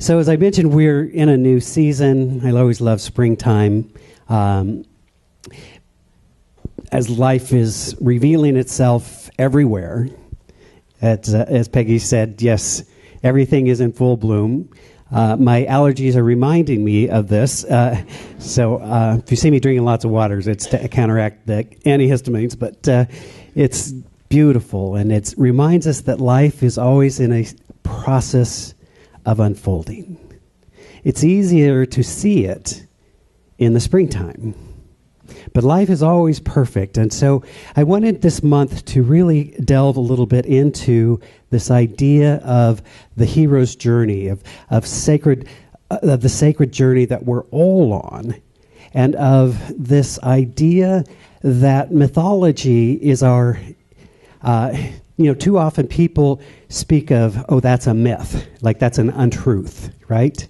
So as I mentioned, we're in a new season. I always love springtime. As life is revealing itself everywhere, as Peggy said, yes, everything is in full bloom. My allergies are reminding me of this. So if you see me drinking lots of waters, it's to counteract the antihistamines, but it's beautiful, and it reminds us that life is always in a process of unfolding. It's easier to see it in the springtime, but life is always perfect. And so I wanted this month to really delve a little bit into this idea of the hero's journey, of the sacred journey that we're all on, and of this idea that mythology is our too often people speak of, oh, that's a myth, like that's an untruth, right?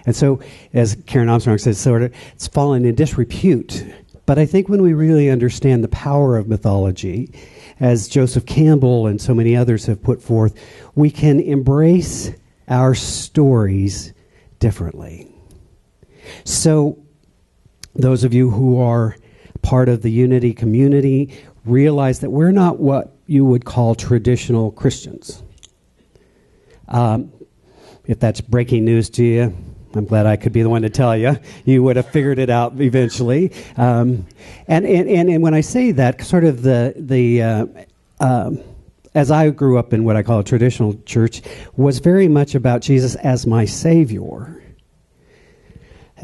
And so, as Karen Armstrong says, it's fallen in disrepute. But I think when we really understand the power of mythology, as Joseph Campbell and so many others have put forth, we can embrace our stories differently. So, those of you who are part of the Unity community realize that we're not what you would call traditional Christians. If that's breaking news to you, I'm glad I could be the one to tell you. You would have figured it out eventually. And when I say that, sort of as I grew up in what I call a traditional church, was very much about Jesus as my Savior.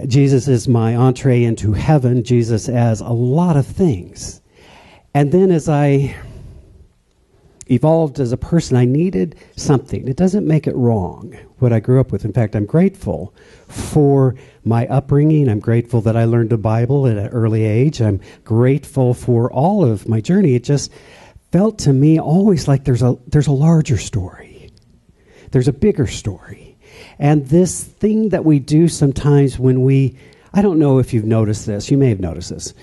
Jesus is my entree into heaven. Jesus as a lot of things. And then as I evolved as a person, I needed something. It doesn't make it wrong, what I grew up with. In fact, I'm grateful for my upbringing. I'm grateful that I learned the Bible at an early age. I'm grateful for all of my journey. It just felt to me always like there's a larger story. There's a bigger story. And this thing that we do sometimes when I don't know if you've noticed this. You may have noticed this.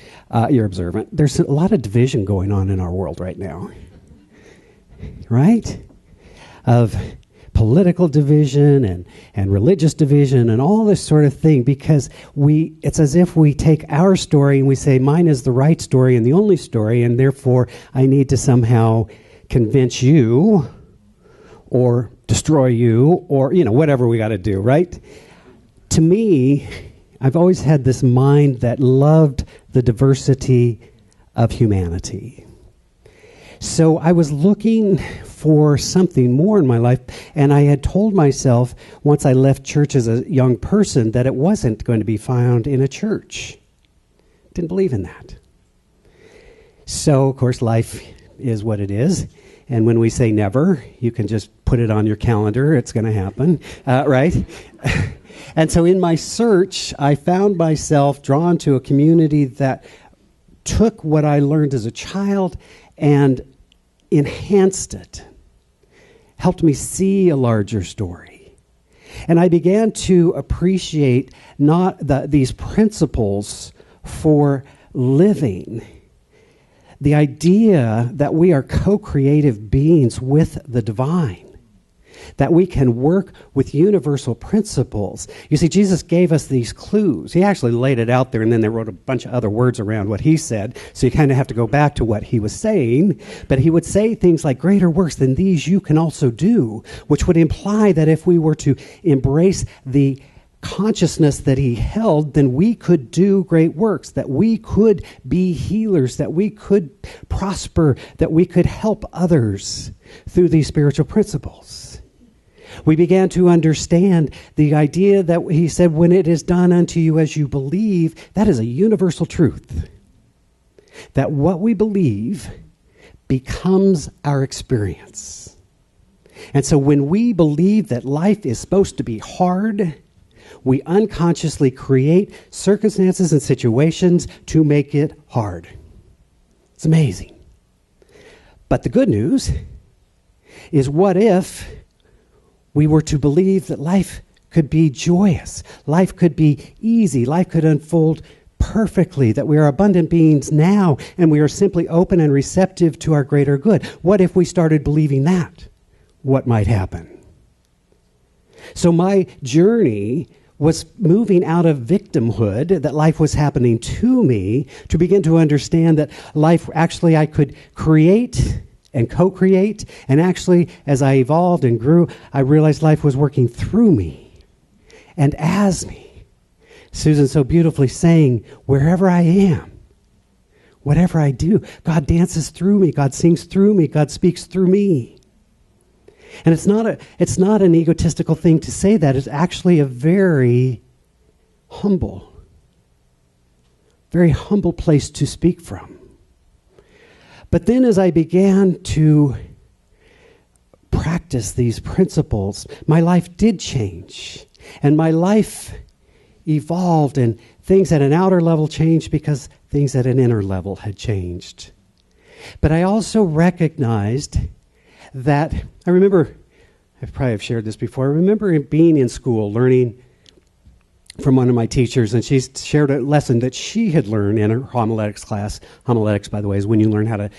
You're observant. There's a lot of division going on in our world right now. Right? Of political division and religious division and all this sort of thing, because it's as if we take our story and we say, mine is the right story and the only story, and therefore I need to somehow convince you or destroy you or, whatever we got to do, right? To me, I've always had this mind that loved the diversity of humanity. So I was looking for something more in my life, and I had told myself once I left church as a young person that it wasn't going to be found in a church. Didn't believe in that. So, of course, life is what it is, and when we say never, you can just put it on your calendar. It's going to happen, right? And so in my search, I found myself drawn to a community that took what I learned as a child and enhanced it, helped me see a larger story. And I began to appreciate not these principles for living, the idea that we are co-creative beings with the divine, that we can work with universal principles. You see, Jesus gave us these clues. He actually laid it out there, and then they wrote a bunch of other words around what he said, so you kind of have to go back to what he was saying. But he would say things like, greater works than these you can also do, which would imply that if we were to embrace the consciousness that he held, then we could do great works, that we could be healers, that we could prosper, that we could help others through these spiritual principles. We began to understand the idea that he said, when it is done unto you as you believe, that is a universal truth. That what we believe becomes our experience. And so when we believe that life is supposed to be hard, we unconsciously create circumstances and situations to make it hard. It's amazing. But the good news is, what if we were to believe that life could be joyous, life could be easy, life could unfold perfectly, that we are abundant beings now, and we are simply open and receptive to our greater good? What if we started believing that? What might happen? So my journey was moving out of victimhood, that life was happening to me, to begin to understand that life, actually I could create and co-create. And actually, as I evolved and grew, I realized life was working through me and as me. Susan so beautifully saying, wherever I am, whatever I do, God dances through me, God sings through me, God speaks through me. And it's not an egotistical thing to say that. It's actually a very humble place to speak from. But then as I began to practice these principles, my life did change. And my life evolved, and things at an outer level changed because things at an inner level had changed. But I also recognized that, I remember, I probably have shared this before, I remember being in school, learning from one of my teachers, and she shared a lesson that she had learned in her homiletics class. Homiletics, by the way, is when you learn how to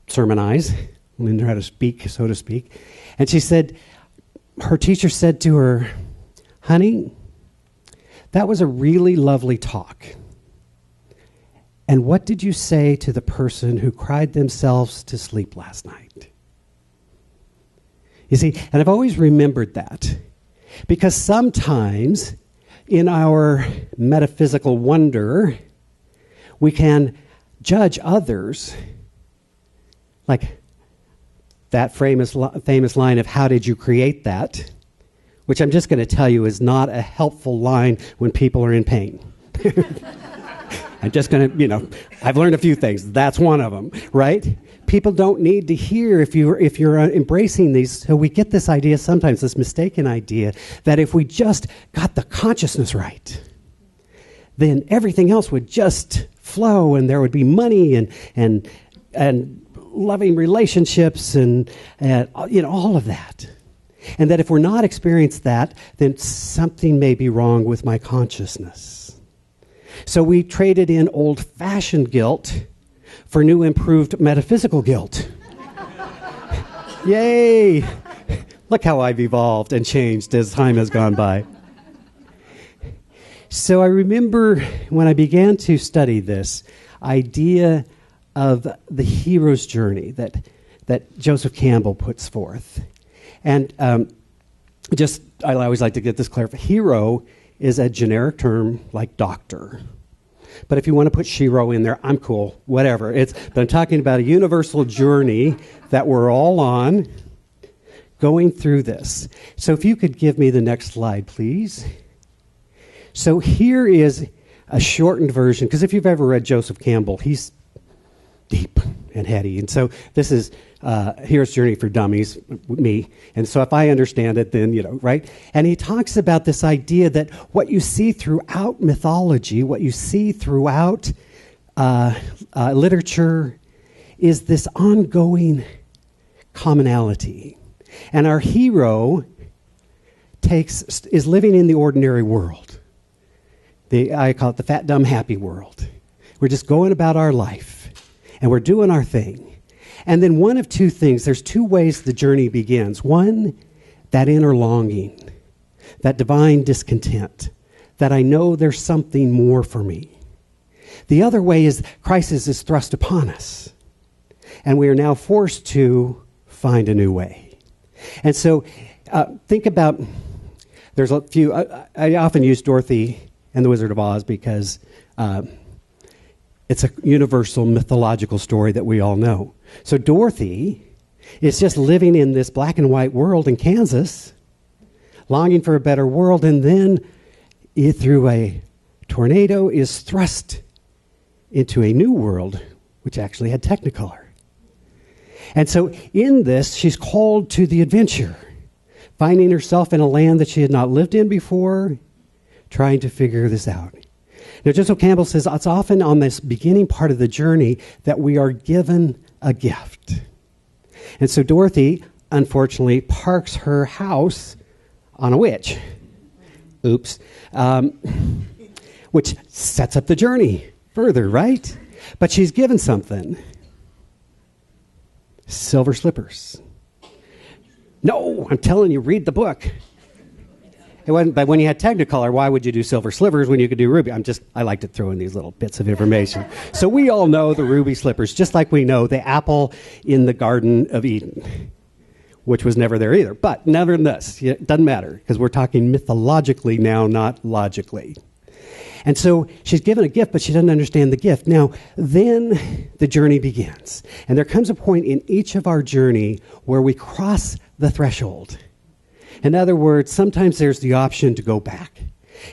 sermonize, learn how to speak, so to speak. And she said, her teacher said to her, honey, that was a really lovely talk. And what did you say to the person who cried themselves to sleep last night? You see, and I've always remembered that, because sometimes in our metaphysical wonder, we can judge others, like that famous line of, how did you create that? Which I'm just going to tell you is not a helpful line when people are in pain. I'm just going to, I've learned a few things. That's one of them, right? People don't need to hear if you're embracing these. So we get this idea sometimes, this mistaken idea, that if we just got the consciousness right, then everything else would just flow, and there would be money and loving relationships and all of that. And that if we're not experiencing that, then something may be wrong with my consciousness. So we traded in old-fashioned guilt for new improved metaphysical guilt. Yay! Look how I've evolved and changed as time has gone by. So I remember when I began to study this idea of the hero's journey that Joseph Campbell puts forth. And I always like to get this clarified. Hero is a generic term like doctor. But if you want to put Shiro in there, I'm cool, whatever. But I'm talking about a universal journey that we're all on, going through this. So if you could give me the next slide, please. So here is a shortened version, because if you've ever read Joseph Campbell, he's deep and heady. And so this is Hero's Journey for Dummies, me. And so if I understand it, then, right? And he talks about this idea that what you see throughout mythology, what you see throughout literature, is this ongoing commonality. And our hero is living in the ordinary world. I call it the fat, dumb, happy world. We're just going about our life, and we're doing our thing. And then one of two things, there's two ways the journey begins. One, that inner longing, that divine discontent, that I know there's something more for me. The other way is crisis is thrust upon us, and we are now forced to find a new way. And so think about, there's a few, I often use Dorothy and the Wizard of Oz because it's a universal mythological story that we all know. So Dorothy is just living in this black and white world in Kansas, longing for a better world, and then through a tornado is thrust into a new world, which actually had Technicolor. And so in this, she's called to the adventure, finding herself in a land that she had not lived in before, trying to figure this out. Now, Joseph Campbell says it's often on this beginning part of the journey that we are given a gift. And so Dorothy, unfortunately, parks her house on a witch. Oops. Which sets up the journey further, right? But she's given something. Silver slippers. No, I'm telling you, read the book. It wasn't, but when you had Technicolor, why would you do silver slivers when you could do ruby? I like to throw in these little bits of information. So we all know the ruby slippers, just like we know the apple in the Garden of Eden, which was never there either. But nevertheless, it doesn't matter, because we're talking mythologically now, not logically. And so she's given a gift, but she doesn't understand the gift. Now, then the journey begins. And there comes a point in each of our journey where we cross the threshold. In other words, sometimes there's the option to go back.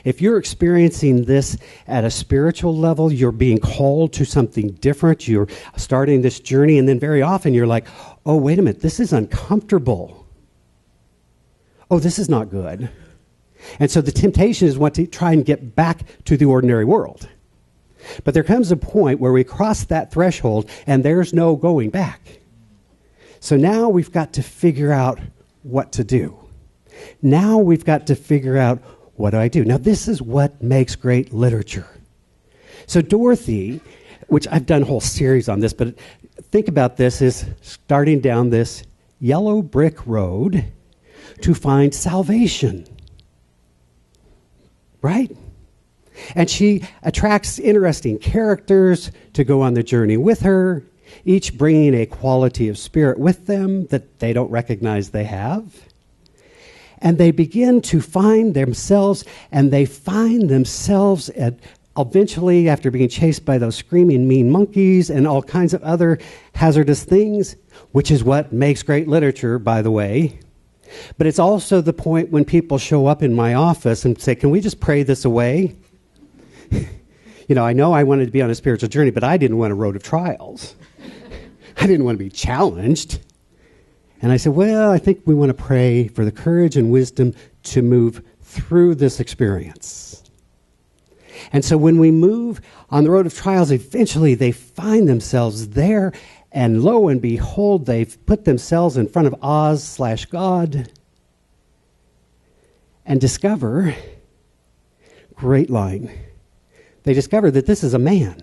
If you're experiencing this at a spiritual level, you're being called to something different. You're starting this journey, and then very often you're like, oh, wait a minute, this is uncomfortable. Oh, this is not good. And so the temptation is to try and get back to the ordinary world. But there comes a point where we cross that threshold, and there's no going back. So now we've got to figure out what to do. Now we've got to figure out, what do I do? Now this is what makes great literature. So Dorothy, which I've done a whole series on this, but think about this, is starting down this yellow brick road to find salvation. Right? And she attracts interesting characters to go on the journey with her, each bringing a quality of spirit with them that they don't recognize they have. And they begin to find themselves, and they find themselves eventually, after being chased by those screaming mean monkeys and all kinds of other hazardous things, which is what makes great literature, by the way. But it's also the point when people show up in my office and say, can we just pray this away? I know I wanted to be on a spiritual journey, but I didn't want a road of trials. I didn't want to be challenged. And I said, well, I think we want to pray for the courage and wisdom to move through this experience. And so when we move on the road of trials, eventually they find themselves there, and lo and behold, they've put themselves in front of Oz/God and discover, great line, they discover that this is a man.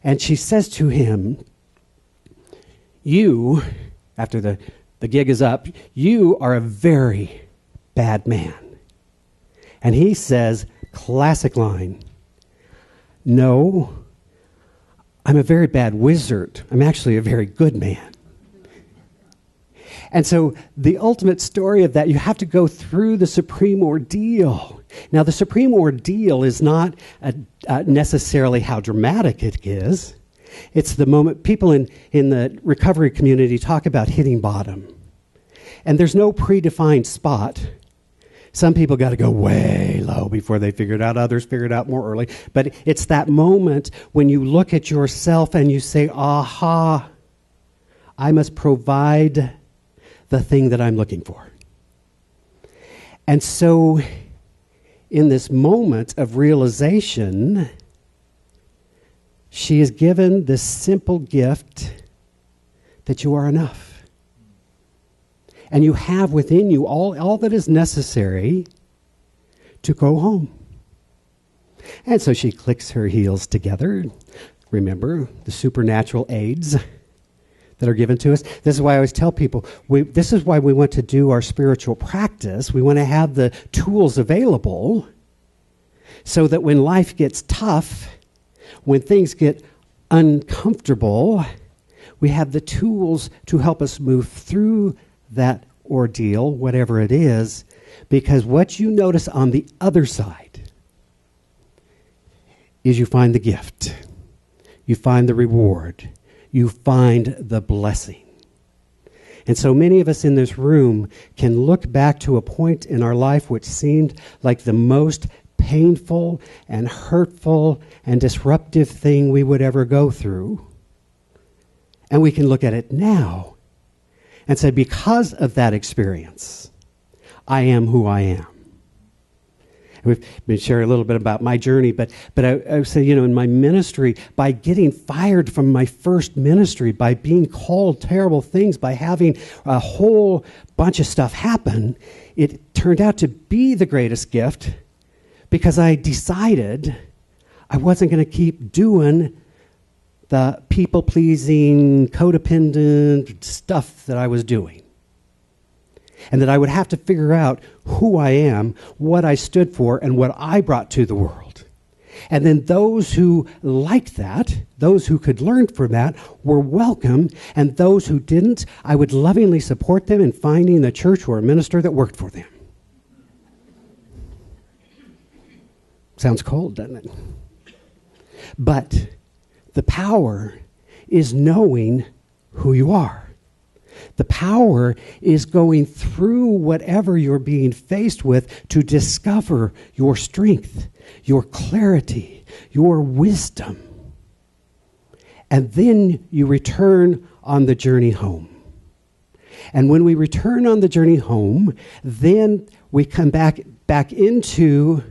And she says to him, you, after the gig is up, you are a very bad man. And he says, classic line, no, I'm a very bad wizard. I'm actually a very good man. And so the ultimate story of that, you have to go through the supreme ordeal. Now, the supreme ordeal is not necessarily how dramatic it is. It's the moment people in the recovery community talk about hitting bottom. And there's no predefined spot. Some people got to go way low before they figure it out. Others figure it out more early. But it's that moment when you look at yourself and you say, aha, I must provide the thing that I'm looking for. And so in this moment of realization, she is given this simple gift that you are enough. And you have within you all that is necessary to go home. And so she clicks her heels together. Remember, the supernatural aids that are given to us. This is why I always tell people, this is why we want to do our spiritual practice. We want to have the tools available so that when life gets tough, when things get uncomfortable, we have the tools to help us move through that ordeal, whatever it is, because what you notice on the other side is you find the gift, you find the reward, you find the blessing. And so many of us in this room can look back to a point in our life which seemed like the most painful and hurtful and disruptive thing we would ever go through. And we can look at it now and say, because of that experience, I am who I am. We've been sharing a little bit about my journey, but I would say, in my ministry, by getting fired from my first ministry, by being called terrible things, by having a whole bunch of stuff happen, it turned out to be the greatest gift because I decided I wasn't going to keep doing the people-pleasing, codependent stuff that I was doing. and that I would have to figure out who I am, what I stood for, and what I brought to the world. And then those who liked that, those who could learn from that, were welcome, and those who didn't, I would lovingly support them in finding a church or a minister that worked for them. Sounds cold, doesn't it? But the power is knowing who you are. The power is going through whatever you're being faced with to discover your strength, your clarity, your wisdom. And then you return on the journey home. And when we return on the journey home, then we come back into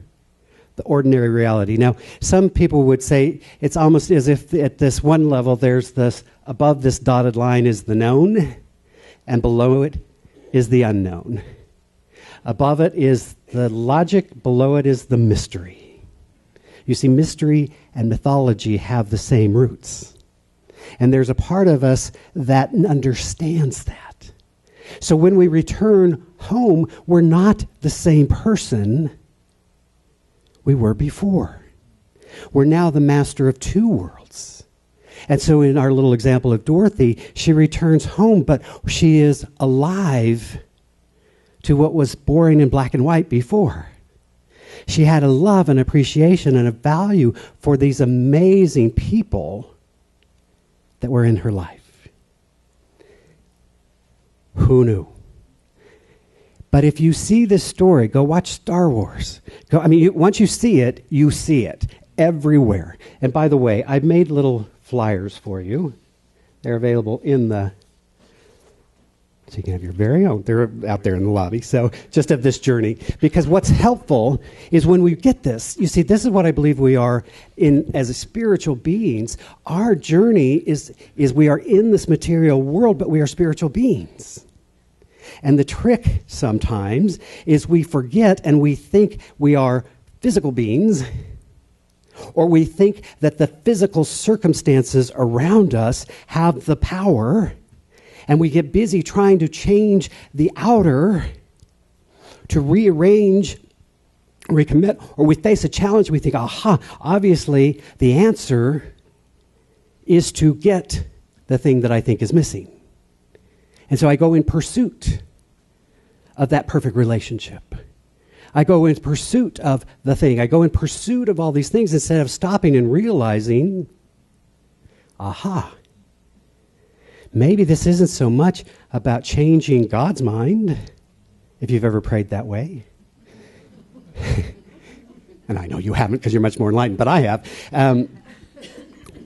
the ordinary reality. Now, some people would say it's almost as if at this one level there's this, above this dotted line is the known, and below it is the unknown. Above it is the logic, below it is the mystery. You see, mystery and mythology have the same roots. And there's a part of us that understands that. So when we return home, we're not the same person we were before. We're now the master of two worlds. And so in our little example of Dorothy, she returns home, but she is alive to what was boring and black and white before. She had a love and appreciation and a value for these amazing people that were in her life. Who knew? But if you see this story, go watch Star Wars. Once you see it everywhere. And by the way, I've made little flyers for you. They're available in the, so you can have your very own. They're out there in the lobby. So just of this journey. Because what's helpful is when we get this, you see, this is what I believe we are in as spiritual beings. Our journey is we are in this material world, but we are spiritual beings. And the trick sometimes is we forget and we think we are physical beings, or we think that the physical circumstances around us have the power, and we get busy trying to change the outer, to rearrange, recommit, or we face a challenge, we think, aha, obviously the answer is to get the thing that I think is missing. And so I go in pursuit of that perfect relationship. I go in pursuit of the thing. I go in pursuit of all these things instead of stopping and realizing, aha, maybe this isn't so much about changing God's mind, if you've ever prayed that way. And I know you haven't because you're much more enlightened, but I have.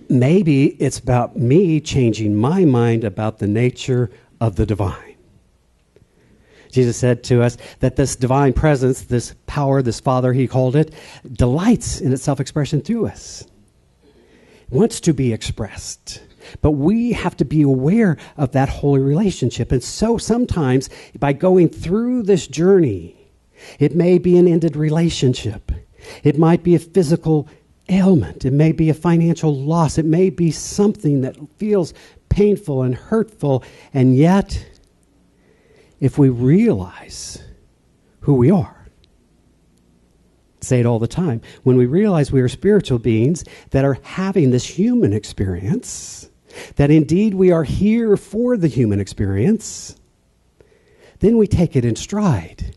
Maybe it's about me changing my mind about the nature of the divine. Jesus said to us that this divine presence, this power, this Father, he called it, delights in its self-expression through us. It wants to be expressed. But we have to be aware of that holy relationship. And so sometimes by going through this journey, it may be an ended relationship. It might be a physical ailment. It may be a financial loss. It may be something that feels painful and hurtful. And yet, if we realize who we are, say it all the time, when we realize we are spiritual beings that are having this human experience, that indeed we are here for the human experience, then we take it in stride.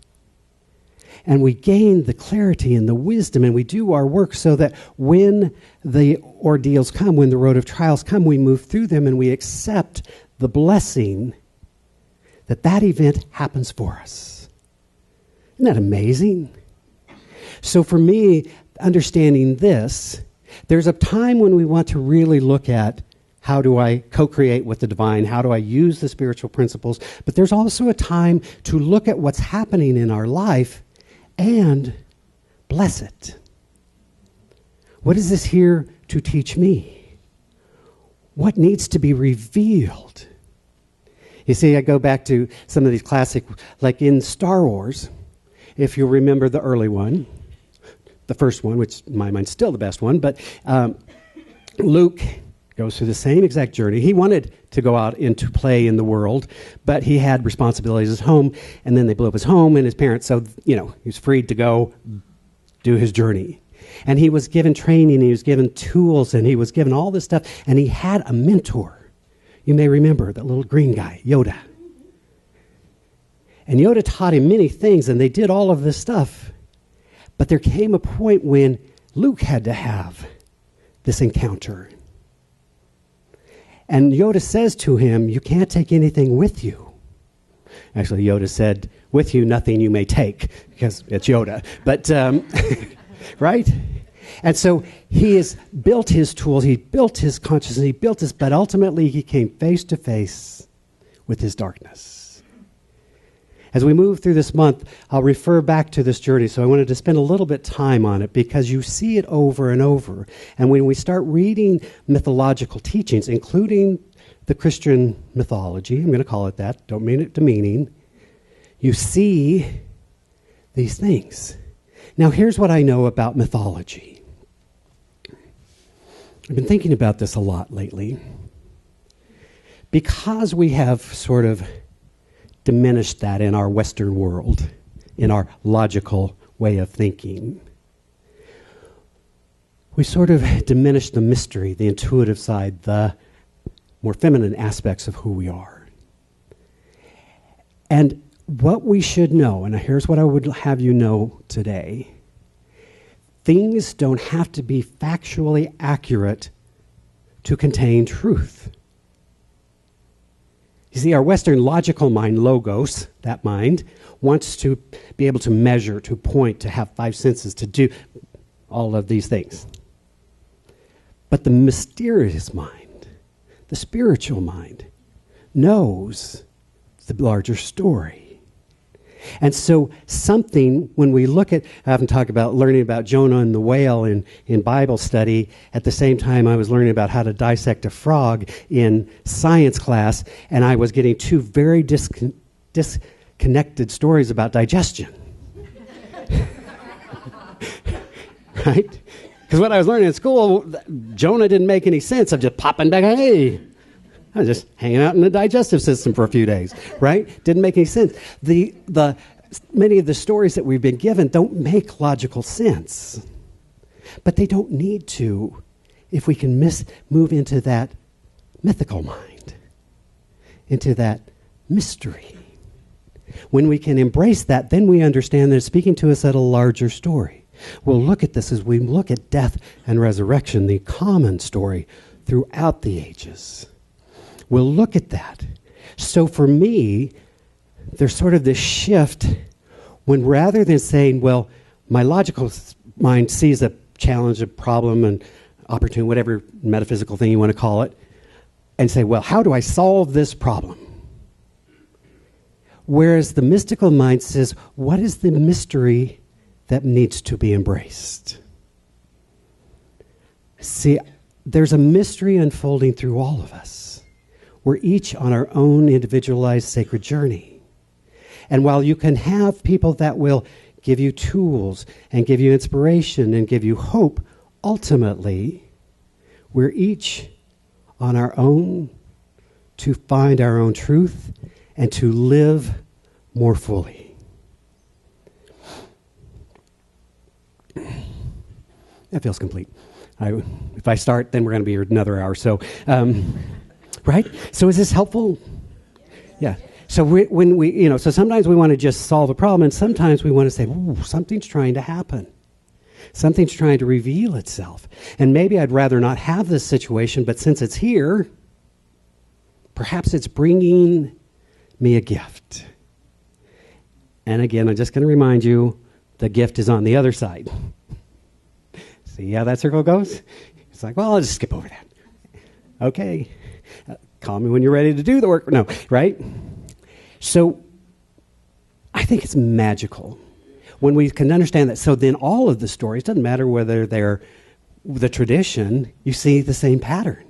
And we gain the clarity and the wisdom, and we do our work so that when the ordeals come, when the road of trials come, we move through them and we accept the blessing that event happens for us. Isn't that amazing? So for me, understanding this, there's a time when we want to really look at how do I co-create with the divine? How do I use the spiritual principles? But there's also a time to look at what's happening in our life and bless it. What is this here to teach me? What needs to be revealed? You see, I go back to some of these classic, like in Star Wars, if you remember the early one, the first one, which in my mind's still the best one, but Luke goes through the same exact journey. He wanted to go out into play in the world, but he had responsibilities at home, and then they blew up his home and his parents, so, he was freed to go do his journey. And he was given training, he was given tools, and he was given all this stuff, and he had a mentor. You may remember that little green guy, Yoda. And Yoda taught him many things, and they did all of this stuff. But there came a point when Luke had to have this encounter. And Yoda says to him, you can't take anything with you. Actually, Yoda said, with you, nothing you may take, because it's Yoda. But, right? And so he has built his tools, he built his consciousness, he built his, but ultimately he came face to face with his darkness. As we move through this month, I'll refer back to this journey, so I wanted to spend a little bit time on it because you see it over and over. And when we start reading mythological teachings, including the Christian mythology, I'm going to call it that, don't mean it demeaning, you see these things. Now, here's what I know about mythology. I've been thinking about this a lot lately. Because we have sort of diminished that in our Western world, in our logical way of thinking, we sort of diminish the mystery, the intuitive side, the more feminine aspects of who we are. And what we should know, and here's what I would have you know today, things don't have to be factually accurate to contain truth. You see, our Western logical mind, logos, that mind, wants to be able to measure, to point, to have five senses, to do all of these things. But the mysterious mind, the spiritual mind, knows the larger story. And so something, when we look at, I often talk about learning about Jonah and the whale in Bible study. At the same time, I was learning about how to dissect a frog in science class, and I was getting two very disconnected stories about digestion. Right? Because what I was learning in school, Jonah didn't make any sense of just popping back, hey, I was just hanging out in the digestive system for a few days, right? Didn't make any sense. Many of the stories that we've been given don't make logical sense. But they don't need to if we can move into that mythical mind, into that mystery. When we can embrace that, then we understand that it's speaking to us at a larger story. We'll look at this as we look at death and resurrection, the common story throughout the ages. We'll look at that. So for me, there's sort of this shift when rather than saying, well, my logical mind sees a challenge, a problem, and opportunity, whatever metaphysical thing you want to call it, and say, well, how do I solve this problem? Whereas the mystical mind says, what is the mystery that needs to be embraced? See, there's a mystery unfolding through all of us. We're each on our own individualized sacred journey. And while you can have people that will give you tools and give you inspiration and give you hope, ultimately, we're each on our own to find our own truth and to live more fully. That feels complete. If I start, then we're going to be here another hour. So, right? So is this helpful? Yeah. So when we, so sometimes we want to just solve a problem, and sometimes we want to say, ooh, something's trying to happen. Something's trying to reveal itself. And maybe I'd rather not have this situation, but since it's here, perhaps it's bringing me a gift. And again, I'm just going to remind you, the gift is on the other side. See how that circle goes? It's like, well, I'll just skip over that. Okay. Call me when you're ready to do the work. No, right? So I think it's magical when we can understand that. So then all of the stories, doesn't matter whether they're the tradition, you see the same pattern.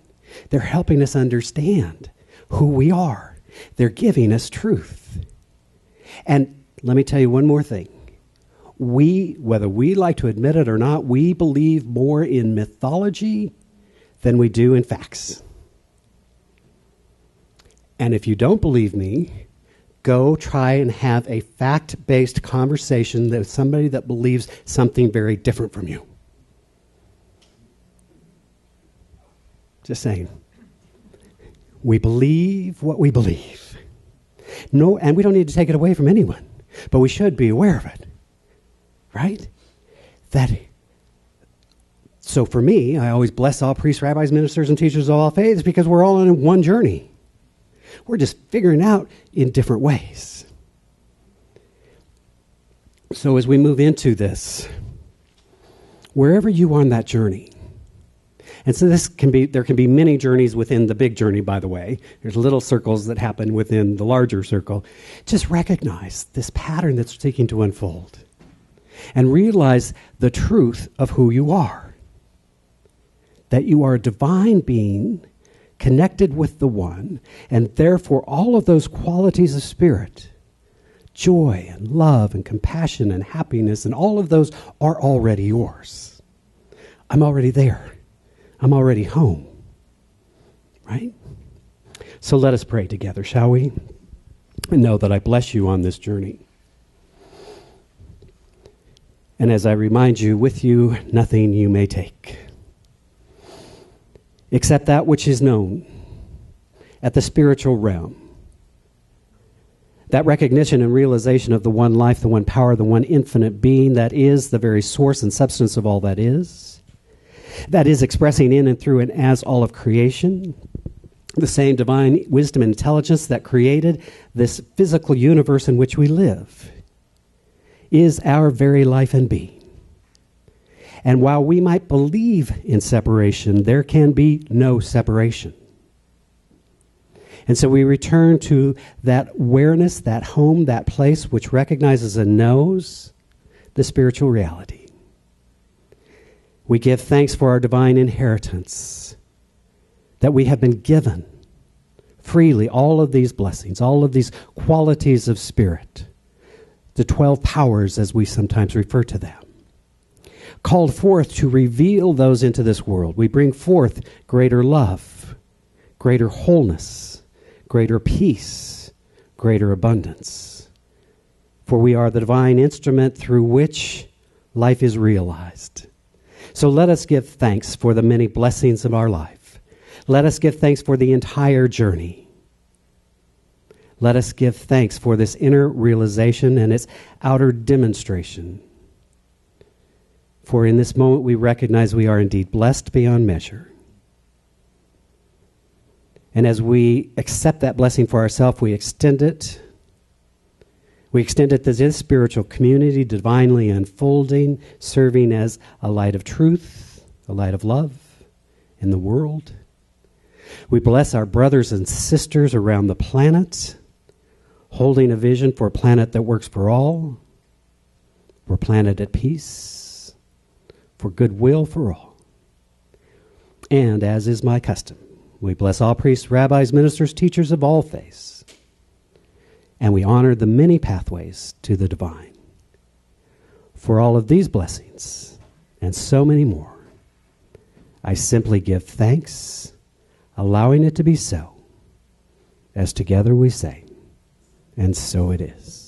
They're helping us understand who we are. They're giving us truth. And let me tell you one more thing. Whether we like to admit it or not, we believe more in mythology than we do in facts. And if you don't believe me, go try and have a fact-based conversation with somebody that believes something very different from you. Just saying. We believe what we believe. No, and we don't need to take it away from anyone, but we should be aware of it. Right? So for me, I always bless all priests, rabbis, ministers, and teachers of all faiths because we're all on one journey. We're just figuring out in different ways. So as we move into this, wherever you are on that journey, and so there can be many journeys within the big journey, by the way. There's little circles that happen within the larger circle. Just recognize this pattern that's seeking to unfold and realize the truth of who you are. That you are a divine being connected with the One, and therefore all of those qualities of spirit, joy and love and compassion and happiness, and all of those are already yours. I'm already there. I'm already home. Right? So let us pray together, shall we? And know that I bless you on this journey. And as I remind you, with you, nothing you may take, except that which is known at the spiritual realm. That recognition and realization of the one life, the one power, the one infinite being that is the very source and substance of all that is expressing in and through and as all of creation, the same divine wisdom and intelligence that created this physical universe in which we live, is our very life and being. And while we might believe in separation, there can be no separation. And so we return to that awareness, that home, that place which recognizes and knows the spiritual reality. We give thanks for our divine inheritance, that we have been given freely all of these blessings, all of these qualities of spirit, the 12 powers as we sometimes refer to them, called forth to reveal those into this world. We bring forth greater love, greater wholeness, greater peace, greater abundance. For we are the divine instrument through which life is realized. So let us give thanks for the many blessings of our life. Let us give thanks for the entire journey. Let us give thanks for this inner realization and its outer demonstration. For in this moment we recognize we are indeed blessed beyond measure. And as we accept that blessing for ourselves, we extend it. We extend it to this spiritual community, divinely unfolding, serving as a light of truth, a light of love in the world. We bless our brothers and sisters around the planet, holding a vision for a planet that works for all, for a planet at peace, for goodwill for all. And as is my custom, we bless all priests, rabbis, ministers, teachers of all faiths. And we honor the many pathways to the divine. For all of these blessings, and so many more, I simply give thanks, allowing it to be so, as together we say, and so it is.